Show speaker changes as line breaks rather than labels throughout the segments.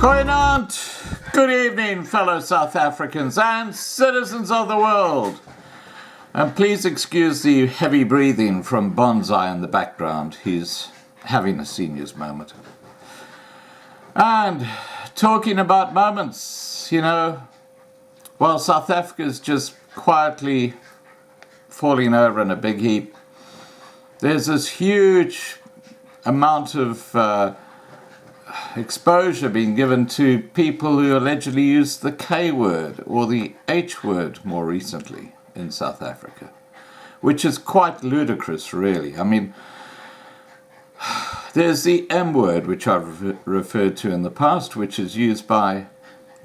Goeienaand, good evening, fellow South Africans and citizens of the world. And please excuse the heavy breathing from Bonsai in the background. He's having a senior's moment. And talking about moments, while South Africa's just quietly falling over in a big heap, there's this huge amount of exposure being given to people who allegedly use the K word or the H word more recently in South Africa, which is quite ludicrous, really. I mean, there's the M word, which I've referred to in the past, which is used by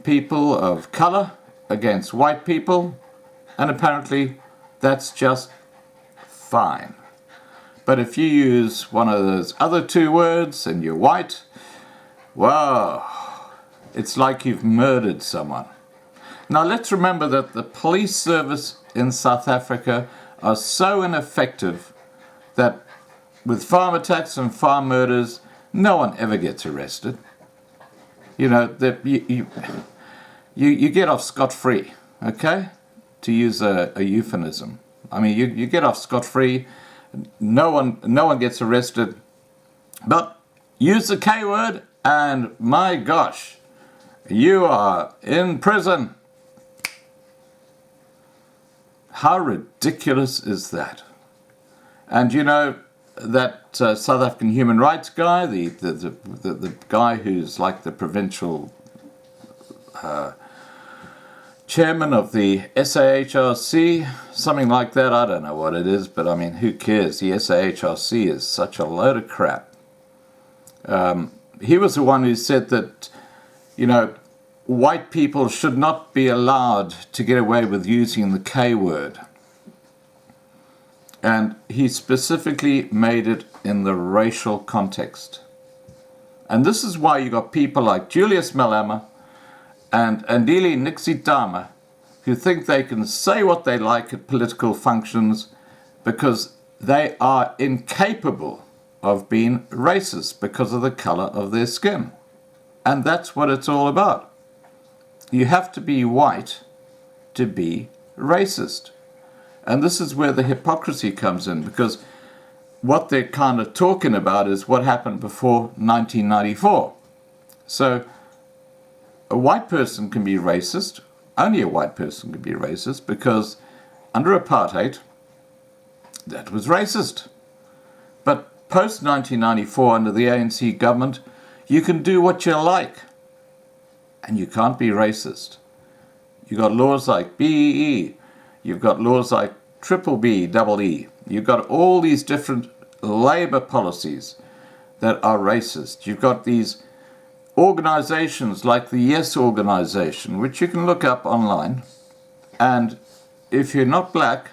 people of color against white people, and apparently that's just fine. But if you use one of those other two words and you're white, wow, it's like you've murdered someone. Now let's remember that the police service in South Africa are so ineffective that with farm attacks and farm murders, no one ever gets arrested. You get off scot-free, okay? To use a euphemism. I mean, you get off scot-free, no one gets arrested, but use the K word, and my gosh, you are in prison. How ridiculous is that? And that South African human rights guy, the guy who's like the provincial chairman of the SAHRC, something like that, I don't know what it is, but I mean, who cares? The SAHRC is such a load of crap. He was the one who said that, white people should not be allowed to get away with using the K word. And he specifically made it in the racial context. And this is why you got people like Julius Malema and Andile Nixitama who think they can say what they like at political functions because they are incapable of being racist because of the color of their skin. And that's what it's all about. You have to be white to be racist. And this is where the hypocrisy comes in, because what they're kind of talking about is what happened before 1994. So a white person can be racist, only a white person can be racist, because under apartheid, that was racist. But post-1994, under the ANC government, you can do what you like, and you can't be racist. You've got laws like BEE, you've got laws like BBBEE, you've got all these different labor policies that are racist. You've got these organizations like the Yes organization, which you can look up online, and if you're not black,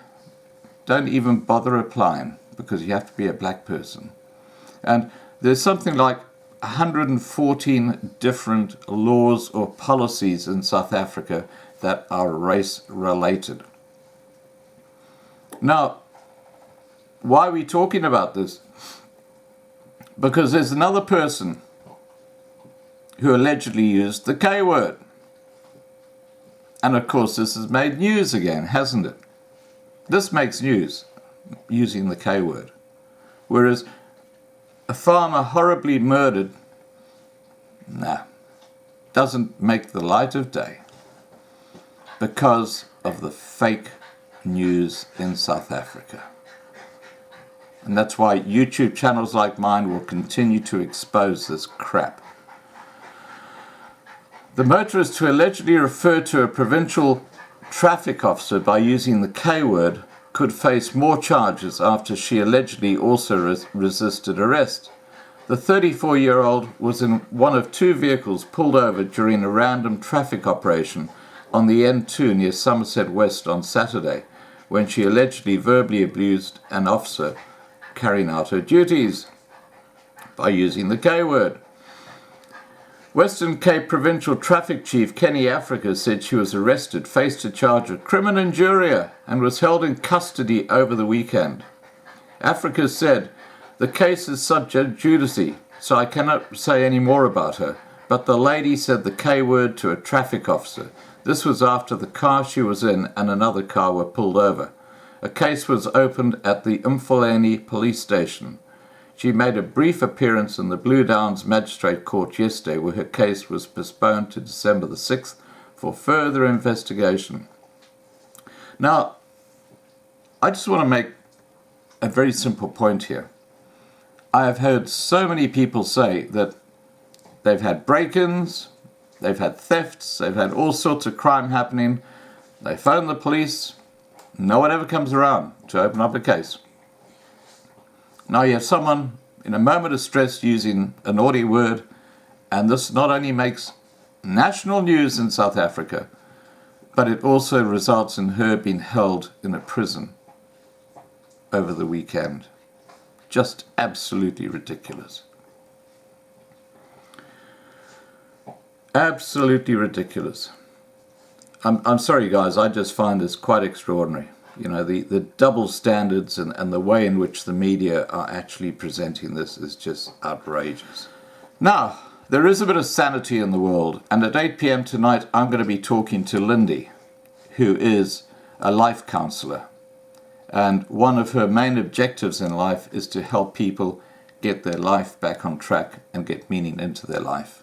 don't even bother applying, because you have to be a black person. And there's something like 114 different laws or policies in South Africa that are race-related. Now, why are we talking about this? Because there's another person who allegedly used the K word. And of course, this has made news again, hasn't it? This makes news, using the K word. Whereas a farmer horribly murdered, doesn't make the light of day because of the fake news in South Africa. And that's why YouTube channels like mine will continue to expose this crap. The motorist who allegedly referred to a provincial traffic officer by using the K word could face more charges after she allegedly also resisted arrest. The 34-year-old was in one of two vehicles pulled over during a random traffic operation on the N2 near Somerset West on Saturday, when she allegedly verbally abused an officer carrying out her duties by using the K word. Western Cape Provincial Traffic Chief Kenny Africa said she was arrested, faced a charge of criminal injuria, and was held in custody over the weekend. Africa said, "The case is subject judice, so I cannot say any more about her, but the lady said the K word to a traffic officer. This was after the car she was in and another car were pulled over. A case was opened at the Umfuleni police station. She made a brief appearance in the Blue Downs Magistrate Court yesterday, where her case was postponed to December the 6th for further investigation. Now, I just want to make a very simple point here. I have heard so many people say that they've had break-ins, they've had thefts, they've had all sorts of crime happening. They phone the police, no one ever comes around to open up a case. Now you have someone in a moment of stress using a naughty word, and this not only makes national news in South Africa, but it also results in her being held in a prison over the weekend. Just absolutely ridiculous. Absolutely ridiculous. I'm sorry, guys, I just find this quite extraordinary. You know, the double standards and the way in which the media are actually presenting this is just outrageous. Now, there is a bit of sanity in the world, and at 8 p.m. tonight I'm going to be talking to Lindy, who is a life counselor. And one of her main objectives in life is to help people get their life back on track and get meaning into their life.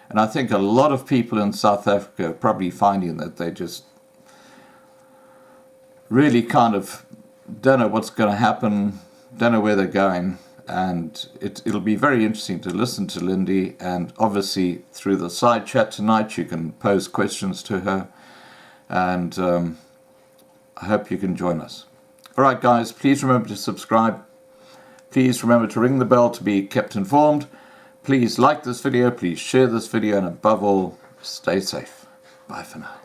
And I think a lot of people in South Africa are probably finding that they just really kind of don't know what's going to happen, don't know where they're going. And it'll be very interesting to listen to Lindy. And obviously through the side chat tonight, you can pose questions to her. And I hope you can join us. All right, guys, please remember to subscribe. Please remember to ring the bell to be kept informed. Please like this video, please share this video, and above all, stay safe. Bye for now.